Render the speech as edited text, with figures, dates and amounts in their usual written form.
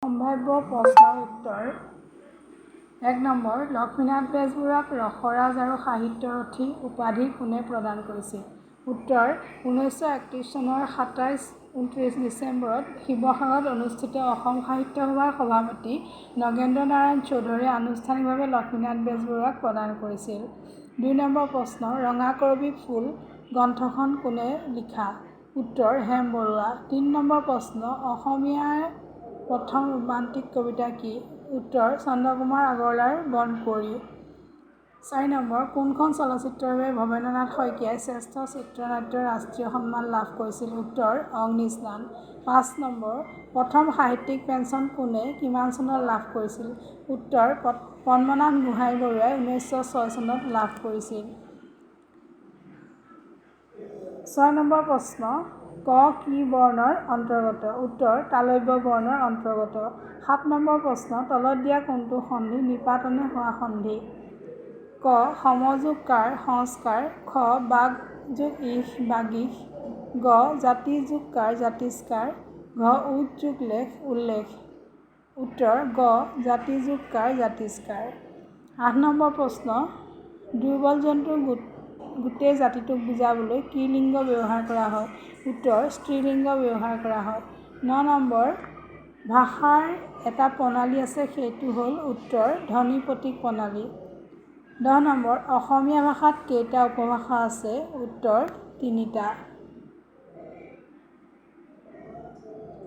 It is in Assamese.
সম্ভাব্য প্ৰশ্নৰ উত্তৰ: ১ নম্বৰ, লক্ষ্মীনাথ বেজবৰুৱাক ৰসৰাজ আৰু সাহিত্যৰথী উপাধি কোনে প্ৰদান কৰিছিল? উত্তৰ: ১৯৩১ চনৰ ২৭-২৯ ডিচেম্বৰত শিৱসাগৰত অনুষ্ঠিত অসম সাহিত্য সভাৰ সভাপতি নগেন্দ্ৰ নাৰায়ণ চৌধুৰীয়ে আনুষ্ঠানিকভাৱে লক্ষ্মীনাথ বেজবৰুৱাক প্ৰদান কৰিছিল। ২ নম্বৰ প্ৰশ্ন, ৰঙা কৰবী ফুল গ্ৰন্থখন কোনে লিখা? উত্তৰ: হেম বৰুৱা। ৩ নম্বৰ প্ৰশ্ন, অসমীয়াৰ প্ৰথম ৰোমান্টিক কবিতা কি? উত্তৰ: চন্দ্ৰকুমাৰ আগৰৱালাৰ বনকুঁৱৰী। ৪ নম্বৰ, কোনখন চলচ্চিত্ৰৰ বাবে ভৱেন্দ্ৰনাথ শইকীয়াই শ্ৰেষ্ঠ চিত্ৰনাট্যৰ ৰাষ্ট্ৰীয় সন্মান লাভ কৰিছিল? উত্তৰ: অগ্নিস্নান। ৫ নম্বৰ, প্ৰথম সাহিত্যিক পেঞ্চন কোনে কিমান চনত লাভ কৰিছিল? উত্তৰ: পদ্মনাথ গোহাঞি বৰুৱাই ১৯০৬ চনত লাভ কৰিছিল। ৬ নম্বৰ প্ৰশ্ন, ক কি বৰ্ণৰ অন্তৰ্গত? উত্তৰ: তালব্য বৰ্ণৰ অন্তৰ্গত। ৭ নম্বৰ প্ৰশ্ন, তলত দিয়া কোনটো সন্ধি নিপাতনে হোৱা সন্ধি? ক সমযোগ কাৰ সংস্কাৰ, খ বাগ যোগ ঈশ বাগীশ, গ জাতি যোগ কাৰ জাতিস্কাৰ, ঘ উদ যোগ লেখ উল্লেখ। উত্তৰ: গ জাতি যোগ কাৰ জাতিস্কাৰ। ৮ নম্বৰ প্ৰশ্ন, দুৰ্বল জন্তুৰ গোটেই জাতিটোক বুজাবলৈ কি লিংগ ব্যৱহাৰ কৰা হয়? উত্তৰ: স্ত্ৰীলিংগ ব্যৱহাৰ কৰা হয়। ৯ নম্বৰ, ভাষাৰ এটা প্ৰণালী আছে সেইটো হ'ল? উত্তৰ: ধ্বনি প্ৰতীক প্ৰণালী। ১০ নম্বৰ, অসমীয়া ভাষাত কেইটা উপভাষা আছে? উত্তৰ: ৩টা।